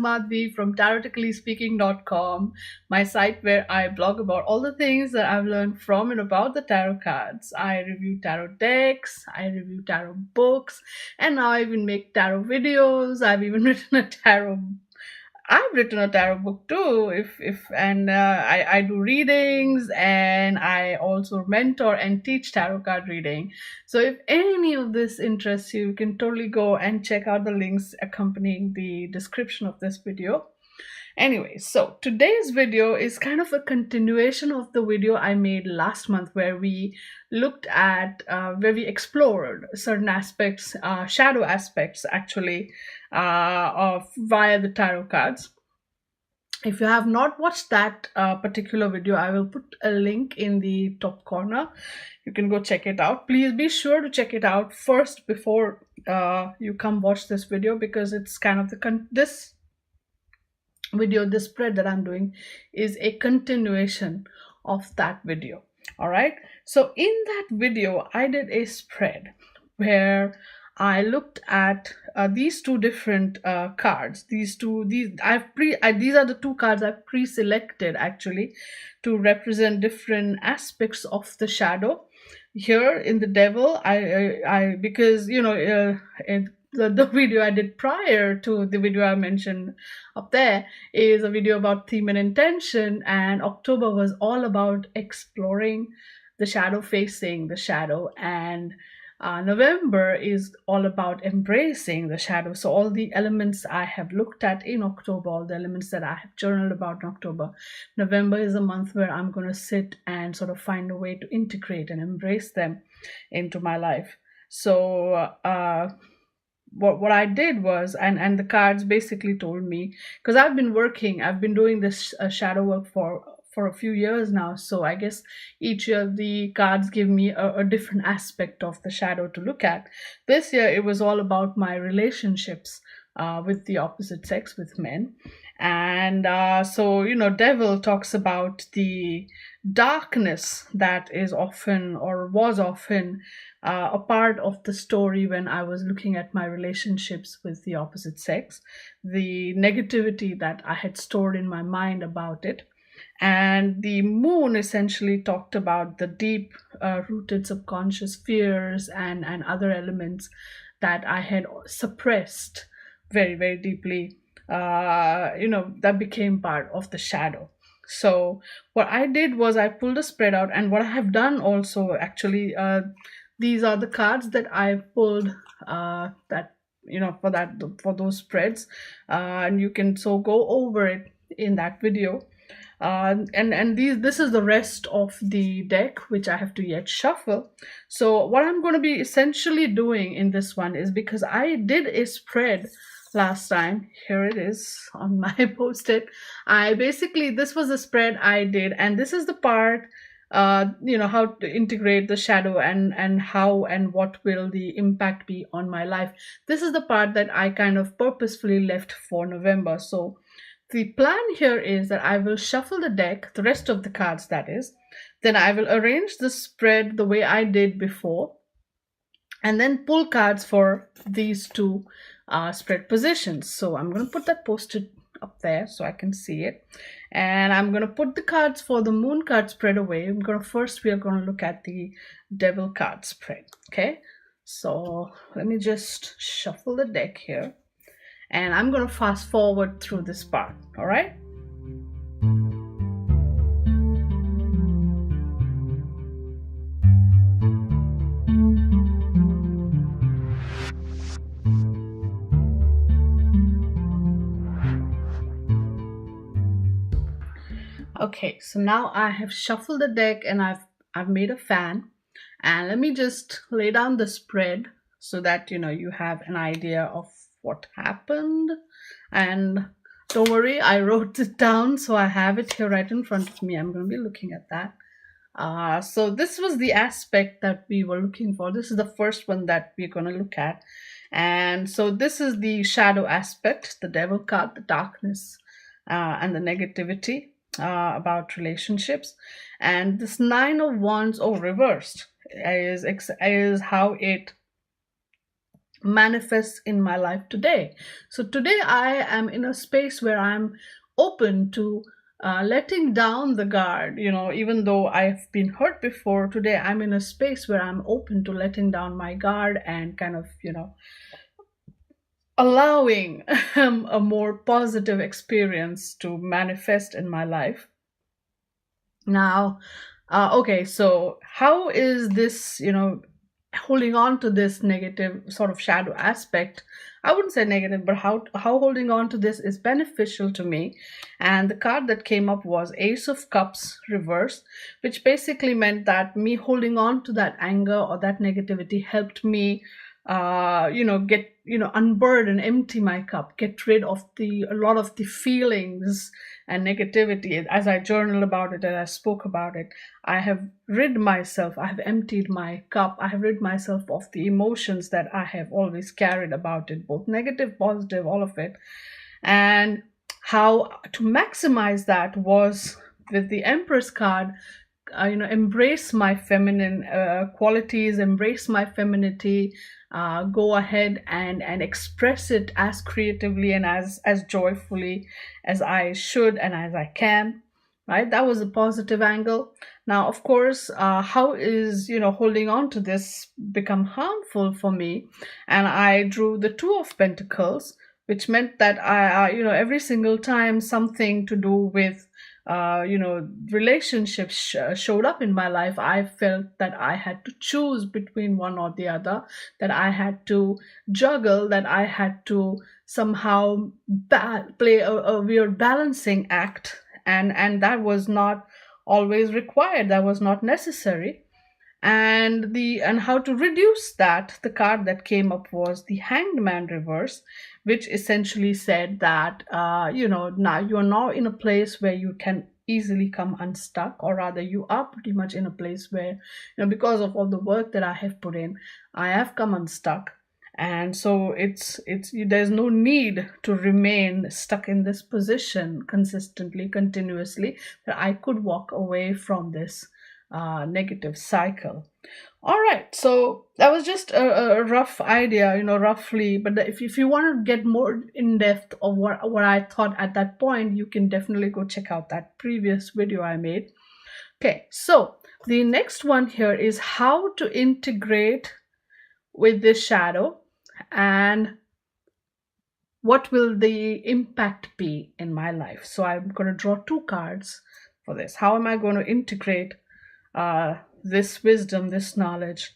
Madhvi from TaroticallySpeaking.com, my site where I blog about all the things that I've learned from and about the tarot cards. I review tarot decks, I review tarot books, and now I even make tarot videos. I've written a tarot book too. I do readings, and I also mentor and teach tarot card reading. So if any of this interests you, you can totally go and check out the links accompanying the description of this video. Anyway, so today's video is kind of a continuation of the video I made last month, where we looked at, where we explored certain aspects, shadow aspects actually, of via the tarot cards. If you have not watched that particular video, I will put a link in the top corner. You can go check it out. Please be sure to check it out first before you come watch this video, because it's kind of this spread that I'm doing is a continuation of that video. All right, so in that video I did a spread where I looked at these two different cards. These are the two cards I've pre-selected actually to represent different aspects of the shadow. Here in the Devil, because the video I did prior to the video I mentioned up there is a video about theme and intention, and October was all about exploring the shadow, facing the shadow, and November is all about embracing the shadow. So all the elements I have looked at in October, all the elements that I have journaled about in October, November is a month where I'm going to sit and sort of find a way to integrate and embrace them into my life. So what I did was, and the cards basically told me, because I've been doing this shadow work for a few years now, so I guess each year the cards give me a different aspect of the shadow to look at. This year it was all about my relationships with the opposite sex, with men. And so Devil talks about the darkness that is often, or was often, a part of the story when I was looking at my relationships with the opposite sex, the negativity that I had stored in my mind about it. And the Moon essentially talked about the deep rooted subconscious fears and other elements that I had suppressed very, very deeply, that became part of the shadow. So what I did was I pulled a spread out, and what I have done also actually, these are the cards that I pulled for those spreads, and you can so go over it in that video. This is the rest of the deck, which I have to yet shuffle. So what I'm going to be essentially doing in this one is, because I did a spread last time, here it is on my post-it. This was a spread I did, and this is the part, how to integrate the shadow and how and what will the impact be on my life. This is the part that I kind of purposefully left for November. So the plan here is that I will shuffle the deck, the rest of the cards that is, then I will arrange the spread the way I did before, and then pull cards for these two spread positions. So I'm going to put that post-it up there so I can see it, and I'm going to put the cards for the Moon card spread away. We are going to look at the Devil card spread. Okay, so let me just shuffle the deck here, and I'm going to fast forward through this part. All right. Okay, so now I have shuffled the deck, and I've made a fan, and let me just lay down the spread so that you have an idea of what happened. And don't worry, I wrote it down, so I have it here right in front of me. I'm going to be looking at that. So this was the aspect that we were looking for. This is the first one that we're going to look at. And so this is the shadow aspect, the Devil card, the darkness and the negativity about relationships. And this Nine of Wands, reversed, is how it manifests in my life today. So today I am in a space where I'm open to letting down the guard. Even though I've been hurt before, today I'm in a space where I'm open to letting down my guard and kind of, allowing a more positive experience to manifest in my life. Now, okay, so how is this, holding on to this negative sort of shadow aspect? I wouldn't say negative, but how holding on to this is beneficial to me. And the card that came up was Ace of Cups reversed, which basically meant that me holding on to that anger or that negativity helped me get, unburden, empty my cup, get rid of a lot of the feelings and negativity. As I journaled about it and I spoke about it, I have emptied my cup. I have rid myself of the emotions that I have always carried about it, both negative, positive, all of it. And how to maximize that was with the Empress card. Embrace my feminine qualities, embrace my femininity, go ahead and express it as creatively and as joyfully as I should and as I can. Right, that was a positive angle. Now, of course, how is holding on to this become harmful for me? And I drew the Two of Pentacles, which meant that every single time something to do with relationships showed up in my life, I felt that I had to choose between one or the other, that I had to juggle, that I had to somehow play a weird balancing act, and that was not always required, that was not necessary. And how to reduce that, the card that came up was the Hanged Man reverse, which essentially said that now you're now in a place where you can easily come unstuck, or rather you are pretty much in a place where, because of all the work that I have put in, I have come unstuck. And so it's there's no need to remain stuck in this position consistently, continuously, that I could walk away from this negative cycle. All right, so that was just a rough idea, roughly. But if you want to get more in depth of what I thought at that point, you can definitely go check out that previous video I made. Okay, so the next one here is how to integrate with this shadow, and what will the impact be in my life. So I'm going to draw two cards for this. How am I going to integrate this wisdom, this knowledge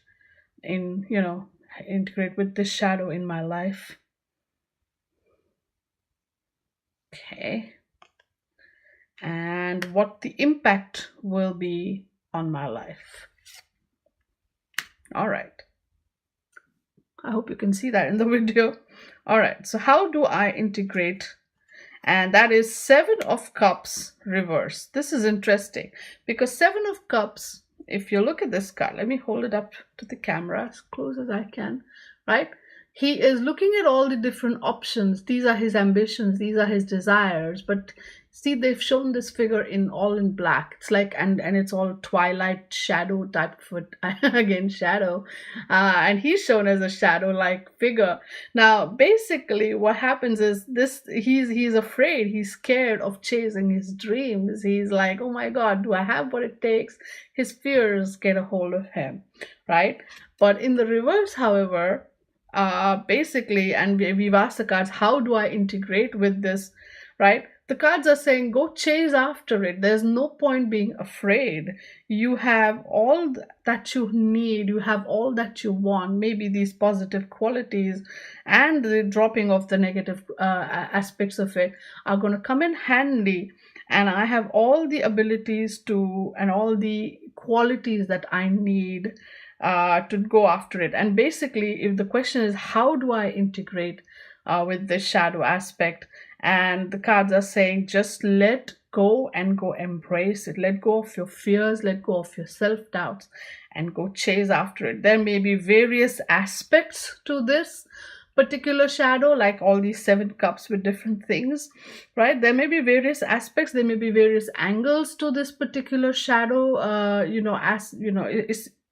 integrate with this shadow in my life? Okay. And what the impact will be on my life. All right. I hope you can see that in the video. All right, so how do I integrate? And that is Seven of Cups reverse. This is interesting because Seven of Cups, if you look at this card, let me hold it up to the camera as close as I can, right? He is looking at all the different options. These are his ambitions, these are his desires, but see, they've shown this figure in black. It's like, and it's all twilight shadow type of again, shadow. And he's shown as a shadow-like figure. Now, basically what happens is this, he's afraid, he's scared of chasing his dreams. He's like, oh my God, do I have what it takes? His fears get a hold of him, right? But in the reverse, however, basically, and we've asked the cards, how do I integrate with this, right? The cards are saying, go chase after it. There's no point being afraid. You have all that you need. You have all that you want. Maybe these positive qualities and the dropping of the negative aspects of it are going to come in handy. And I have all the abilities and all the qualities that I need to go after it. And basically, if the question is, how do I integrate with this shadow aspect? And the cards are saying, just let go and go embrace it. Let go of your fears, let go of your self-doubts, and go chase after it. There may be various aspects to this particular shadow, like all these seven cups with different things, right? There may be various aspects, there may be various angles to this particular shadow,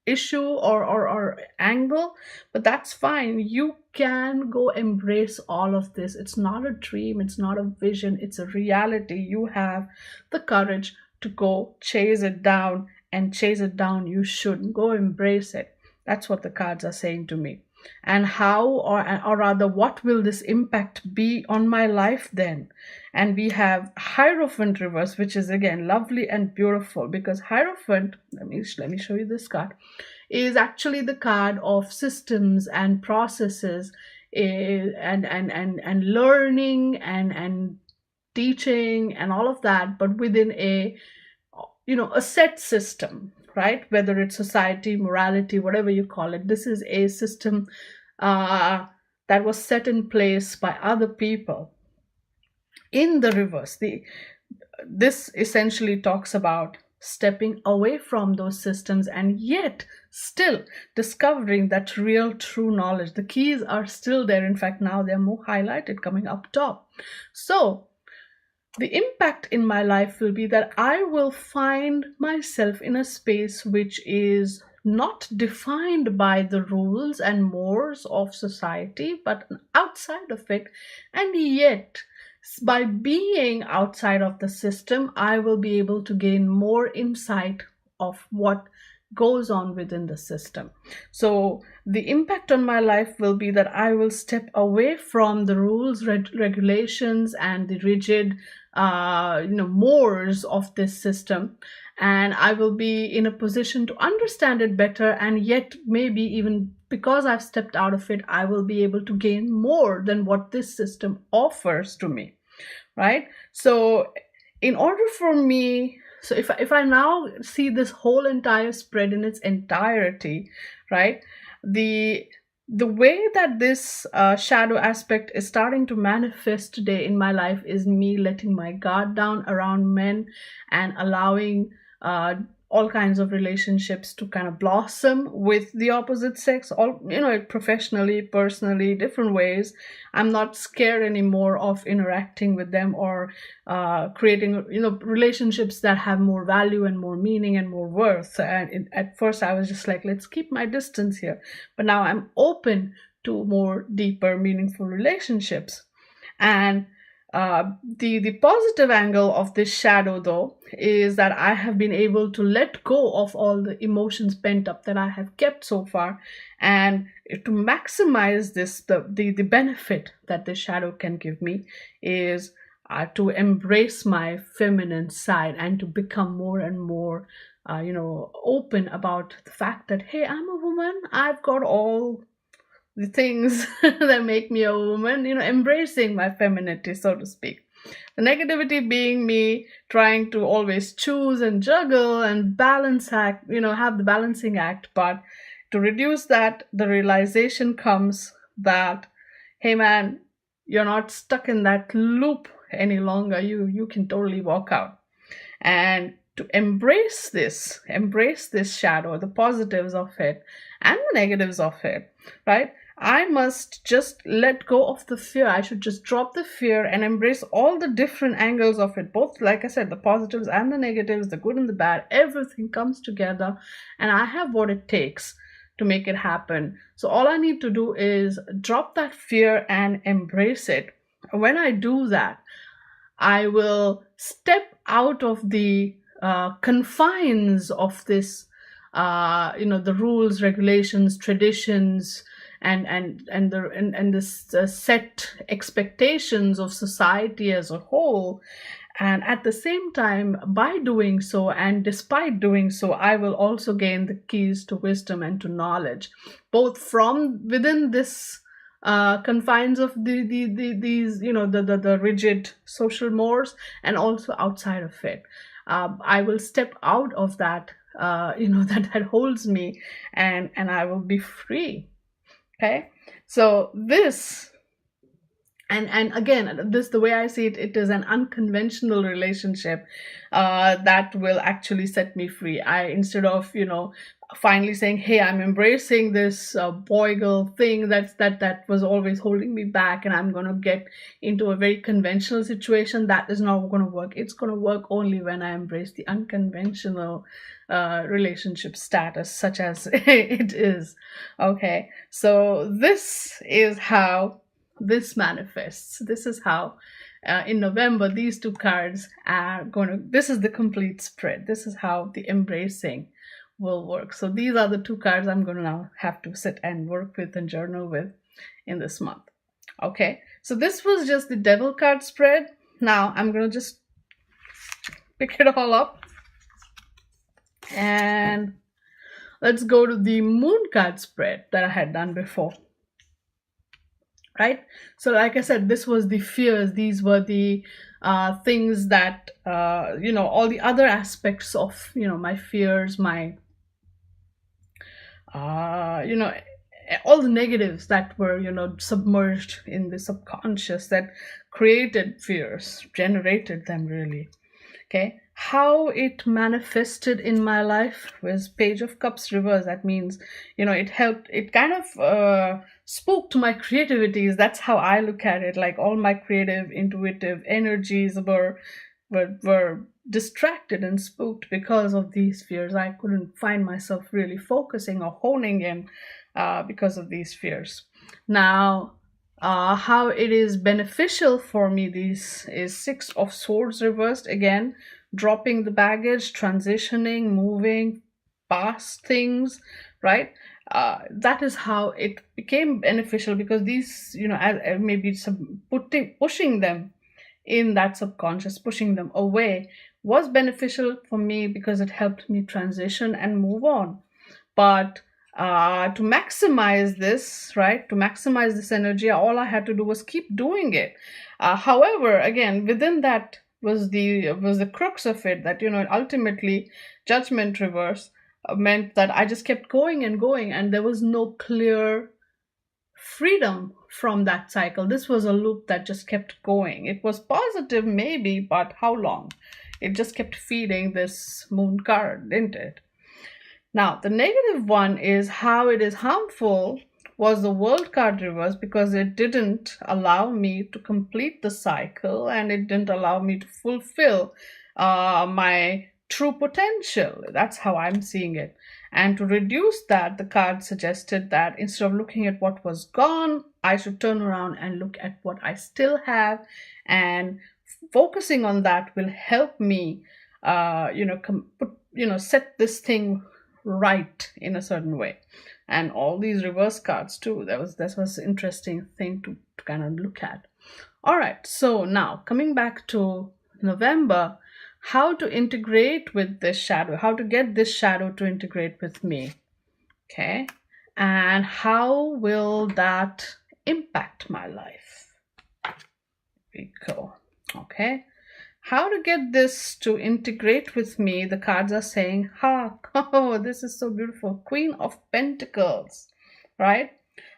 issue or angle, but that's fine. You can go embrace all of this. It's not a dream, it's not a vision, it's a reality. You have the courage to go chase it down, and chase it down you should. Go embrace it. That's what the cards are saying to me. And how, or rather, what will this impact be on my life then? And we have Hierophant reverse, which is again lovely and beautiful, because Hierophant, let me show you this card, is actually the card of systems and processes, and learning and teaching and all of that, but within a set system, right? Whether it's society, morality, whatever you call it, this is a system that was set in place by other people. In the reverse, this essentially talks about stepping away from those systems, and yet still discovering that real true knowledge. The keys are still there. In fact, now they're more highlighted coming up top. So the impact in my life will be that I will find myself in a space which is not defined by the rules and mores of society, but outside of it. And yet, by being outside of the system, I will be able to gain more insight of what goes on within the system. So the impact on my life will be that I will step away from the rules, regulations, and the rigid mores of this system, and I will be in a position to understand it better, and yet maybe even because I've stepped out of it, I will be able to gain more than what this system offers to me, right? So in order for me, so if I now see this whole entire spread in its entirety, right, the way that this shadow aspect is starting to manifest today in my life is me letting my guard down around men and allowing all kinds of relationships to kind of blossom with the opposite sex, all professionally, personally, different ways. I'm not scared anymore of interacting with them or creating relationships that have more value and more meaning and more worth. And at first I was just like, let's keep my distance here, but now I'm open to more deeper, meaningful relationships. And the positive angle of this shadow, though, is that I have been able to let go of all the emotions pent up that I have kept so far, and to maximize this, the benefit that this shadow can give me is to embrace my feminine side and to become more and more open about the fact that, hey, I'm a woman, I've got all the things that make me a woman, embracing my femininity, so to speak. The negativity being me trying to always choose and juggle and balance act, have the balancing act. But to reduce that, the realization comes that, hey man, you're not stuck in that loop any longer. You can totally walk out. And to embrace this shadow, the positives of it and the negatives of it, right? I must just let go of the fear. I should just drop the fear and embrace all the different angles of it. Both, like I said, the positives and the negatives, the good and the bad, everything comes together. And I have what it takes to make it happen. So all I need to do is drop that fear and embrace it. When I do that, I will step out of the confines of this, the rules, regulations, traditions, and this set expectations of society as a whole. And at the same time, by doing so, and despite doing so, I will also gain the keys to wisdom and to knowledge, both from within this confines of these the rigid social mores, and also outside of it. I will step out of that that holds me, and I will be free. Okay, so this, and again, this, the way I see it, it is an unconventional relationship that will actually set me free. Instead of finally saying, hey, I'm embracing this boy girl thing that was always holding me back, and I'm going to get into a very conventional situation, that is not going to work. It's going to work only when I embrace the unconventional relationship status, such as it is. Okay, so this is how this manifests. This is how in November these two cards are going to, this is the complete spread. This is how the embracing will work. So these are the two cards I'm going to now have to sit and work with and journal with in this month. Okay, so this was just the devil card spread. Now I'm going to just pick it all up and let's go to the moon card spread that I had done before. Right, so like I said, this was the fears. These were the things that all the other aspects of my fears, my all the negatives that were submerged in the subconscious that created fears, generated them really. Okay, how it manifested in my life was Page of Cups reverse. That means it helped, it kind of spooked my creativities. That's how I look at it. Like all my creative, intuitive energies were distracted and spooked because of these fears. I couldn't find myself really focusing or honing in because of these fears. Now, how it is beneficial for me, this is Six of Swords reversed. Again, dropping the baggage, transitioning, moving past things, right? That is how it became beneficial, because these, maybe pushing them in that subconscious, pushing them away was beneficial for me because it helped me transition and move on. But to maximize this, right, to maximize this energy, all I had to do was keep doing it. However, again, within that was the crux of it, that ultimately Judgment reverse meant that I just kept going and going, and there was no clear freedom from that cycle. This was a loop that just kept going. It was positive maybe, but how long? It just kept feeding this moon card, didn't it? Now, the negative one is how it is harmful was the World card reverse, because it didn't allow me to complete the cycle and it didn't allow me to fulfill my true potential. That's how I'm seeing it. And to reduce that, the card suggested that instead of looking at what was gone, I should turn around and look at what I still have, and focusing on that will help me set this thing right in a certain way. And all these reverse cards too, that was an interesting thing to kind of look at. All right, so now coming back to November, how to integrate with this shadow, how to get this shadow to integrate with me. Okay, and how will that impact my life? Here we go. Okay, how to get this to integrate with me. The cards are saying, oh, this is so beautiful. Queen of Pentacles, right?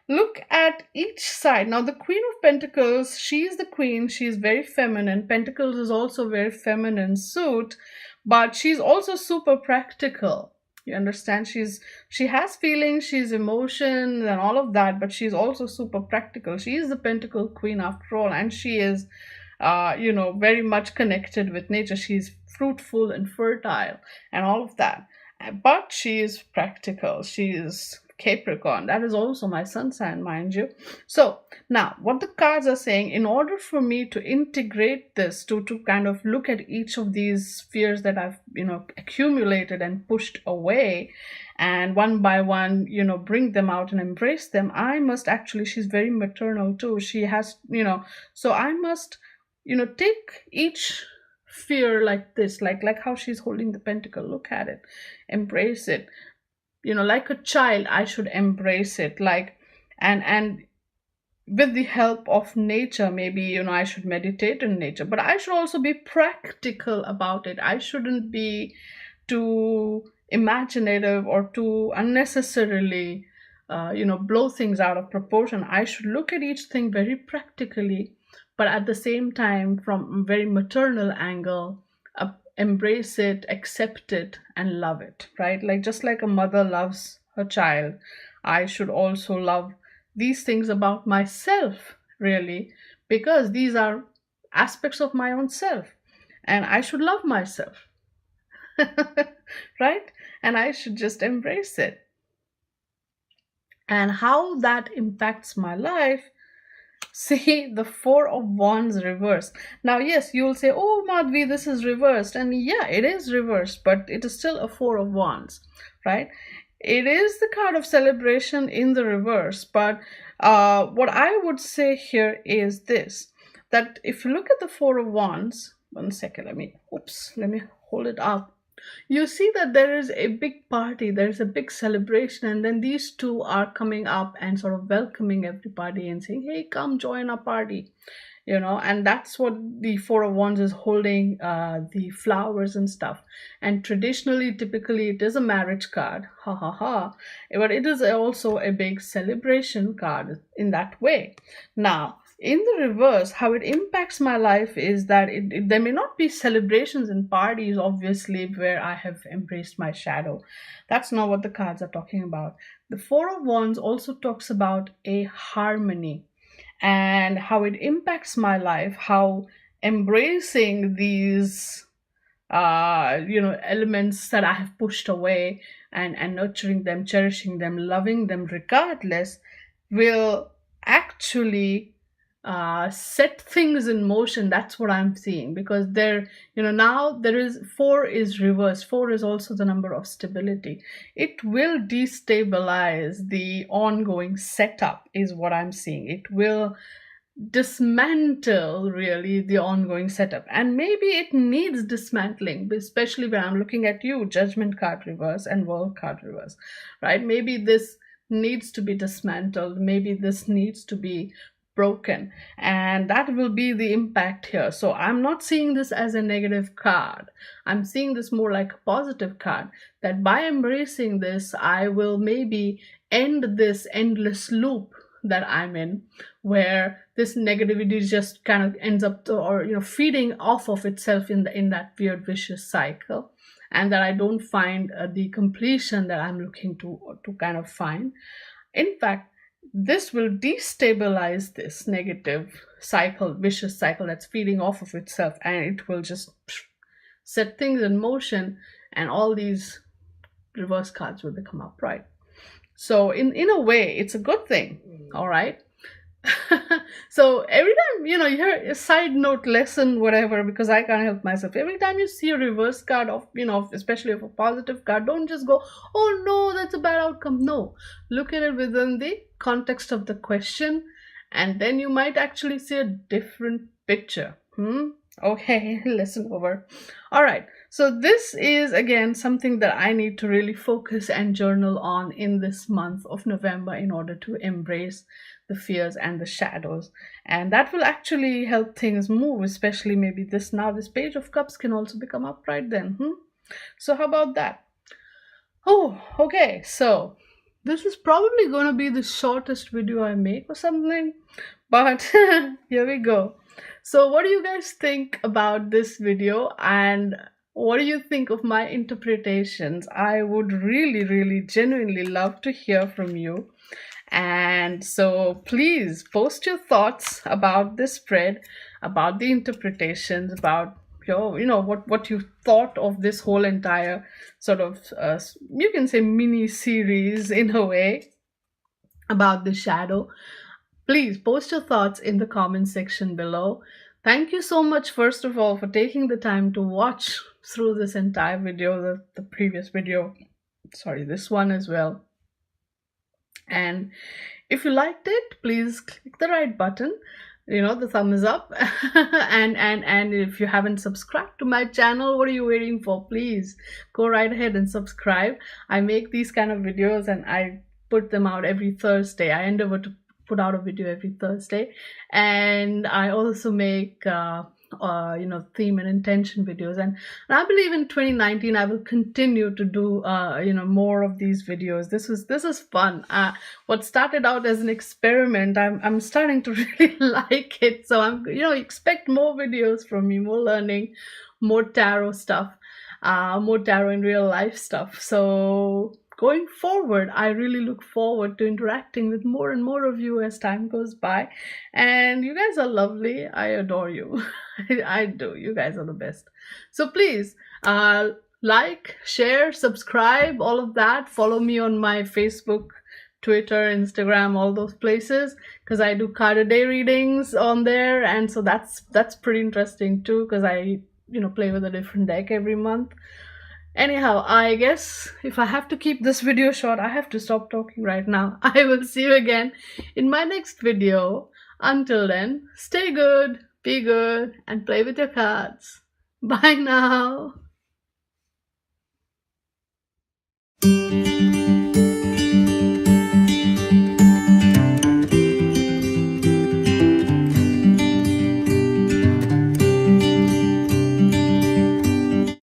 Look at each side. Now, the Queen of Pentacles, she is the queen. She is very feminine. Pentacles is also very feminine suit, but she's also super practical. You understand? She has feelings, she's emotions and all of that, but she's also super practical. She is the Pentacle Queen after all, and she is very much connected with nature. She's fruitful and fertile and all of that. But she is practical. She is Capricorn. That is also my sun sign, mind you. So now what the cards are saying, in order for me to integrate this, to kind of look at each of these fears that I've accumulated and pushed away, and one by one bring them out and embrace them, I must actually, she's very maternal too. She has so I must take each fear like this, like how she's holding the pentacle. Look at it, embrace it. Like a child, I should embrace it. Like, and with the help of nature, maybe I should meditate in nature, but I should also be practical about it. I shouldn't be too imaginative or too unnecessarily blow things out of proportion. I should look at each thing very practically, but at the same time from a very maternal angle, embrace it, accept it, and love it, right? Like, just like a mother loves her child, I should also love these things about myself, really, because these are aspects of my own self, and I should love myself. right? And I should just embrace it. And how that impacts my life. See, the Four of Wands reversed. Now, yes, you'll say, oh, Madhvi, this is reversed. And yeah, it is reversed, but it is still a Four of Wands, right? It is the card of celebration in the reverse, but what I would say here is this, that if you look at the Four of Wands, one second, let me hold it up. You see that there is a big party, there's a big celebration, and then these two are coming up and sort of welcoming everybody and saying, hey, come join our party, and that's what the Four of Wands is holding, the flowers and stuff. And traditionally, typically, it is a marriage card, ha ha ha, but it is also a big celebration card in that way. Now, in the reverse, how it impacts my life is that there may not be celebrations and parties, obviously, where I have embraced my shadow. That's not what the cards are talking about. The Four of Wands also talks about a harmony and how it impacts my life, how embracing these elements that I have pushed away, and nurturing them, cherishing them, loving them regardless, will actually set things in motion. That's what I'm seeing, because now there is four is reversed. Four is also the number of stability. It will destabilize the ongoing setup, is what I'm seeing. It will dismantle really the ongoing setup, and maybe it needs dismantling, especially when I'm looking at you, Judgment card reverse and World card reverse, right? Maybe this needs to be dismantled, maybe this needs to be broken, and that will be the impact here. So I'm not seeing this as a negative card, I'm seeing this more like a positive card, that by embracing this, I will maybe end this endless loop that I'm in, where this negativity just kind of ends up feeding off of itself in that weird vicious cycle, and that I don't find the completion that I'm looking to kind of find. In fact, this will destabilize this negative cycle, vicious cycle that's feeding off of itself, and it will just set things in motion, and all these reverse cards will become upright. So in a way, it's a good thing, all right? So every time, you hear a side note, lesson, whatever, because I can't help myself. Every time you see a reverse card of, especially of a positive card, don't just go, oh no, that's a bad outcome. No, look at it within the context of the question, and then you might actually see a different picture. Okay, lesson over. All right, so this is again something that I need to really focus and journal on in this month of November, in order to embrace the fears and the shadows, and that will actually help things move, especially maybe this Page of Cups can also become upright then. So how about that? Oh, okay, so this is probably going to be the shortest video I make or something, but here we go. So what do you guys think about this video, and what do you think of my interpretations? I would really, really genuinely love to hear from you. And so please post your thoughts about this spread, about the interpretations, about what you thought of this whole entire sort of you can say mini series in a way about the shadow. Please post your thoughts in the comment section below. Thank you so much, first of all, for taking the time to watch through this entire video, the previous video, sorry, this one as well. And if you liked it, please click the right button, the thumbs up. and if you haven't subscribed to my channel, what are you waiting for? Please go right ahead and subscribe. I make these kind of videos and I put them out every Thursday. I endeavor to put out a video every Thursday, and I also make theme and intention videos, and I believe in 2019 I will continue to do more of these videos. This is fun. What started out as an experiment, I'm starting to really like it, so I'm expect more videos from me, more learning, more tarot stuff, more tarot in real life stuff. So going forward, I really look forward to interacting with more and more of you as time goes by. And you guys are lovely. I adore you. I do. You guys are the best. So please, like, share, subscribe, all of that. Follow me on my Facebook, Twitter, Instagram, all those places, because I do card a day readings on there, and so that's pretty interesting too, because I play with a different deck every month. Anyhow, I guess if I have to keep this video short, I have to stop talking right now. I will see you again in my next video. Until then, stay good, be good, and play with your cards. Bye now.